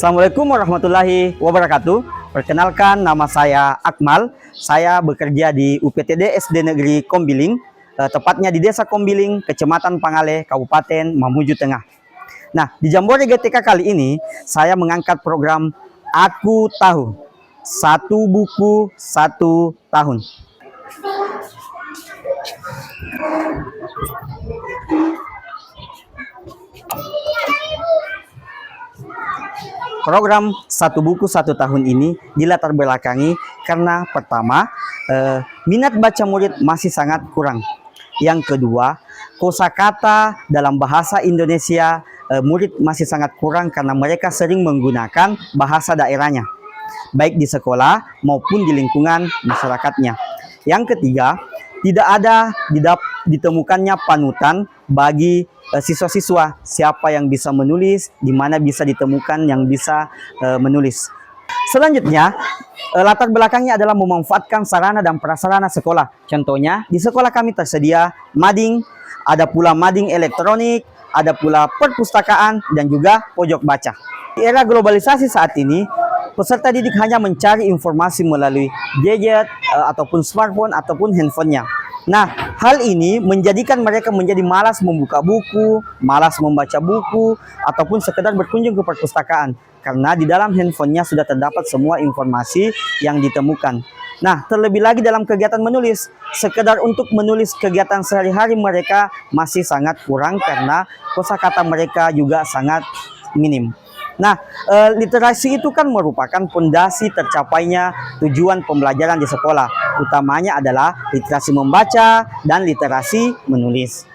Assalamualaikum warahmatullahi wabarakatuh. Perkenalkan, nama saya Akmal. Saya bekerja di UPTD SD Negeri Kombiling, tepatnya di Desa Kombiling, Kecamatan Pangale, Kabupaten Mamuju Tengah. Nah, di Jambore GTK kali ini, saya mengangkat program Aku Tahu. Satu buku, satu tahun. Program Satu Buku Satu Tahun ini dilatar belakangi karena pertama, minat baca murid masih sangat kurang. Yang kedua, kosakata dalam bahasa Indonesia murid masih sangat kurang karena mereka sering menggunakan bahasa daerahnya, baik di sekolah maupun di lingkungan masyarakatnya. Yang ketiga, tidak ada ditemukannya panutan bagi siswa-siswa siapa yang bisa menulis, di mana bisa ditemukan yang bisa menulis. Selanjutnya, latar belakangnya adalah memanfaatkan sarana dan prasarana sekolah. Contohnya, di sekolah kami tersedia mading, ada pula mading elektronik, ada pula perpustakaan, dan juga pojok baca. Di era globalisasi saat ini, peserta didik hanya mencari informasi melalui gadget, ataupun smartphone, ataupun handphonenya. Nah, hal ini menjadikan mereka menjadi malas membuka buku, malas membaca buku, ataupun sekedar berkunjung ke perpustakaan. Karena di dalam handphonenya sudah terdapat semua informasi yang ditemukan. Nah, terlebih lagi dalam kegiatan menulis, sekedar untuk menulis kegiatan sehari-hari mereka masih sangat kurang karena kosakata mereka juga sangat minim. Nah, literasi itu kan merupakan fondasi tercapainya tujuan pembelajaran di sekolah. Utamanya adalah literasi membaca dan literasi menulis.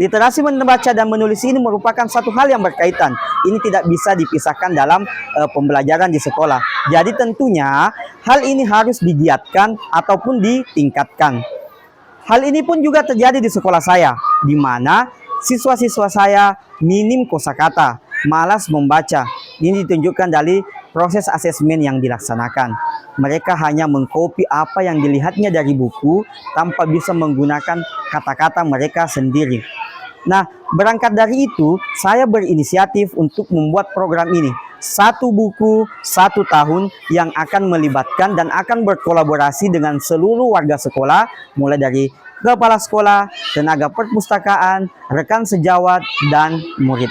Literasi membaca dan menulis ini merupakan satu hal yang berkaitan. Ini tidak bisa dipisahkan dalam pembelajaran di sekolah. Jadi tentunya hal ini harus digiatkan ataupun ditingkatkan. Hal ini pun juga terjadi di sekolah saya, di mana siswa-siswa saya minim kosakata, malas membaca. Ini ditunjukkan dari proses asesmen yang dilaksanakan. Mereka hanya mengcopy apa yang dilihatnya dari buku tanpa bisa menggunakan kata-kata mereka sendiri. Nah, berangkat dari itu, saya berinisiatif untuk membuat program ini. Satu buku, satu tahun yang akan melibatkan dan akan berkolaborasi dengan seluruh warga sekolah, mulai dari kepala sekolah, tenaga perpustakaan, rekan sejawat, dan murid.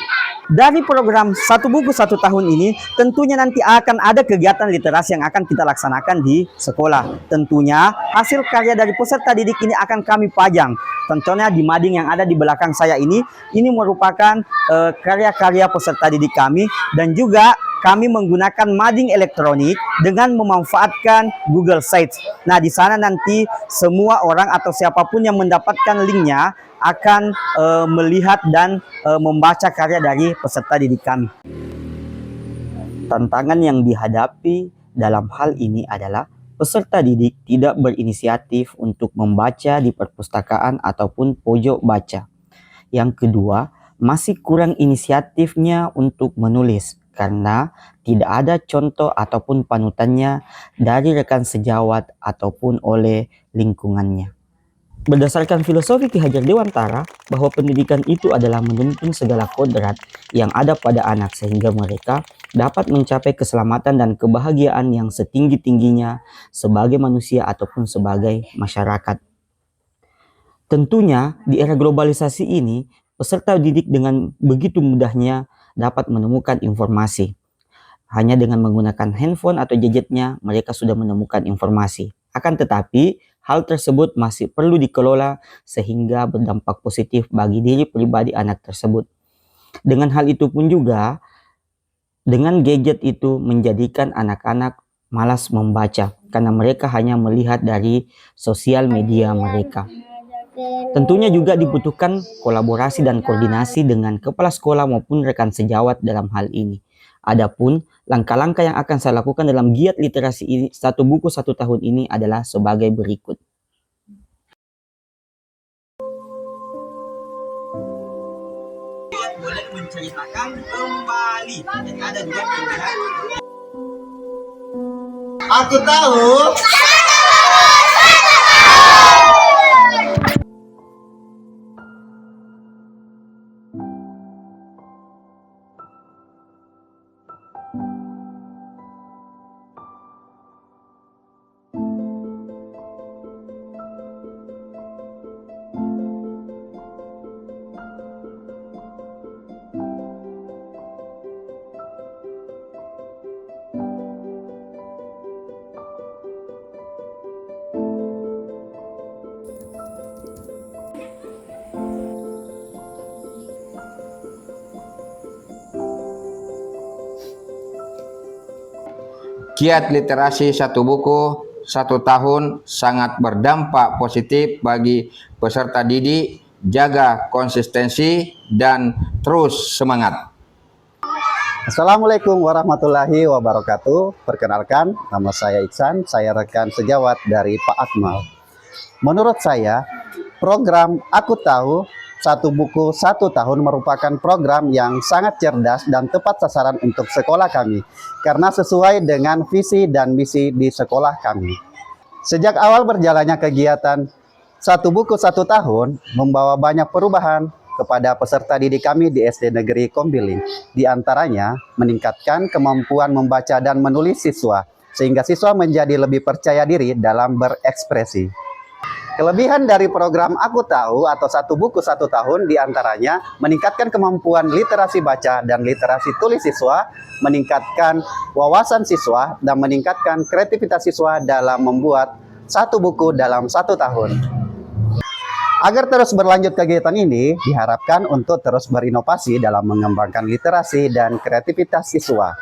Dari program Satu Buku Satu Tahun ini, tentunya nanti akan ada kegiatan literasi yang akan kita laksanakan di sekolah. Tentunya hasil karya dari peserta didik ini akan kami pajang. Contohnya di mading yang ada di belakang saya ini merupakan karya-karya peserta didik kami, dan juga kami menggunakan mading elektronik dengan memanfaatkan Google Sites. Nah, di sana nanti semua orang atau siapapun yang mendapatkan linknya akan melihat dan membaca karya dari peserta didik kami. Tantangan yang dihadapi dalam hal ini adalah peserta didik tidak berinisiatif untuk membaca di perpustakaan ataupun pojok baca. Yang kedua, masih kurang inisiatifnya untuk menulis karena tidak ada contoh ataupun panutannya dari rekan sejawat ataupun oleh lingkungannya. Berdasarkan filosofi Ki Hajar Dewantara bahwa pendidikan itu adalah menuntun segala kodrat yang ada pada anak sehingga mereka dapat mencapai keselamatan dan kebahagiaan yang setinggi-tingginya sebagai manusia ataupun sebagai masyarakat. Tentunya di era globalisasi ini, peserta didik dengan begitu mudahnya dapat menemukan informasi. Hanya dengan menggunakan handphone atau gadgetnya, mereka sudah menemukan informasi. Akan tetapi, hal tersebut masih perlu dikelola sehingga berdampak positif bagi diri pribadi anak tersebut. Dengan hal itu pun juga, dengan gadget itu menjadikan anak-anak malas membaca karena mereka hanya melihat dari sosial media mereka. Tentunya juga dibutuhkan kolaborasi dan koordinasi dengan kepala sekolah maupun rekan sejawat dalam hal ini. Adapun langkah-langkah yang akan saya lakukan dalam giat literasi ini, Satu Buku Satu Tahun ini adalah sebagai berikut. Boleh menceritakan kembali dan ada juga pilihan. Aku tahu. Giat literasi satu buku satu tahun sangat berdampak positif bagi peserta didik. Jaga konsistensi dan terus semangat. Assalamualaikum warahmatullahi wabarakatuh. Perkenalkan, nama saya Iksan, saya rekan sejawat dari Pak Akmal. Menurut saya, program Aku Tahu Satu Buku Satu Tahun merupakan program yang sangat cerdas dan tepat sasaran untuk sekolah kami, karena sesuai dengan visi dan misi di sekolah kami. Sejak awal berjalannya kegiatan Satu Buku Satu Tahun membawa banyak perubahan kepada peserta didik kami di SD Negeri Kombiling. Di antaranya, meningkatkan kemampuan membaca dan menulis siswa, sehingga siswa menjadi lebih percaya diri dalam berekspresi. Kelebihan dari program Aku Tahu atau Satu Buku Satu Tahun diantaranya meningkatkan kemampuan literasi baca dan literasi tulis siswa, meningkatkan wawasan siswa, dan meningkatkan kreativitas siswa dalam membuat satu buku dalam 1 tahun. Agar terus berlanjut kegiatan ini, diharapkan untuk terus berinovasi dalam mengembangkan literasi dan kreativitas siswa,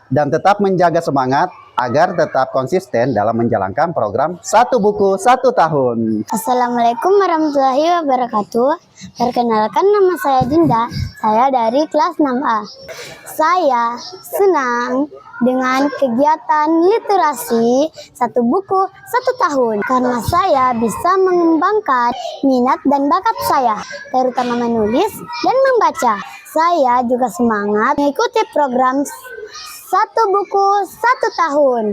dan tetap menjaga semangat agar tetap konsisten dalam menjalankan program Satu Buku Satu Tahun. Assalamualaikum warahmatullahi wabarakatuh. Perkenalkan, nama saya Dinda. Saya dari kelas 6A. Saya senang dengan kegiatan literasi Satu Buku Satu Tahun karena saya bisa mengembangkan minat dan bakat saya, terutama menulis dan membaca. Saya juga semangat mengikuti program Satu Buku Satu Tahun.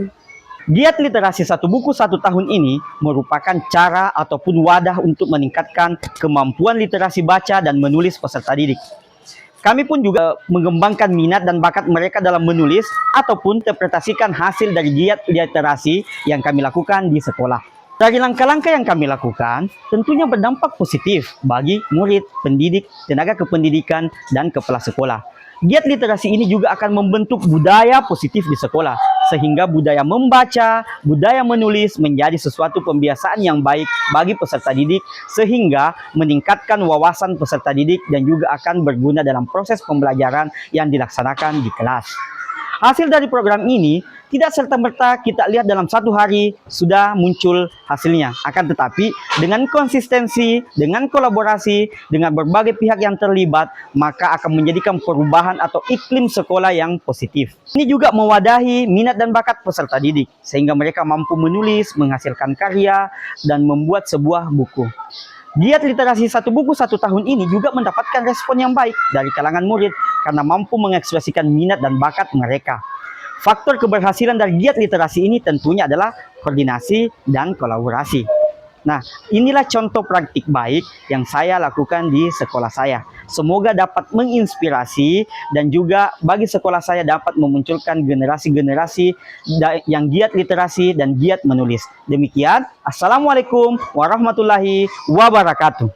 Giat literasi Satu Buku Satu Tahun ini merupakan cara ataupun wadah untuk meningkatkan kemampuan literasi baca dan menulis peserta didik. Kami pun juga mengembangkan minat dan bakat mereka dalam menulis ataupun interpretasikan hasil dari giat literasi yang kami lakukan di sekolah. Dari langkah-langkah yang kami lakukan, tentunya berdampak positif bagi murid, pendidik, tenaga kependidikan, dan kepala sekolah. Giat literasi ini juga akan membentuk budaya positif di sekolah, sehingga budaya membaca, budaya menulis menjadi sesuatu pembiasaan yang baik bagi peserta didik, sehingga meningkatkan wawasan peserta didik dan juga akan berguna dalam proses pembelajaran yang dilaksanakan di kelas. Hasil dari program ini tidak serta-merta kita lihat dalam 1 hari sudah muncul hasilnya. Akan tetapi dengan konsistensi, dengan kolaborasi, dengan berbagai pihak yang terlibat, maka akan menjadikan perubahan atau iklim sekolah yang positif. Ini juga mewadahi minat dan bakat peserta didik, sehingga mereka mampu menulis, menghasilkan karya, dan membuat sebuah buku. Giat literasi Satu Buku Satu Tahun ini juga mendapatkan respon yang baik dari kalangan murid karena mampu mengekspresikan minat dan bakat mereka. Faktor keberhasilan dari giat literasi ini tentunya adalah koordinasi dan kolaborasi. Nah, inilah contoh praktik baik yang saya lakukan di sekolah saya. Semoga dapat menginspirasi dan juga bagi sekolah saya dapat memunculkan generasi-generasi yang giat literasi dan giat menulis. Demikian, Assalamualaikum warahmatullahi wabarakatuh.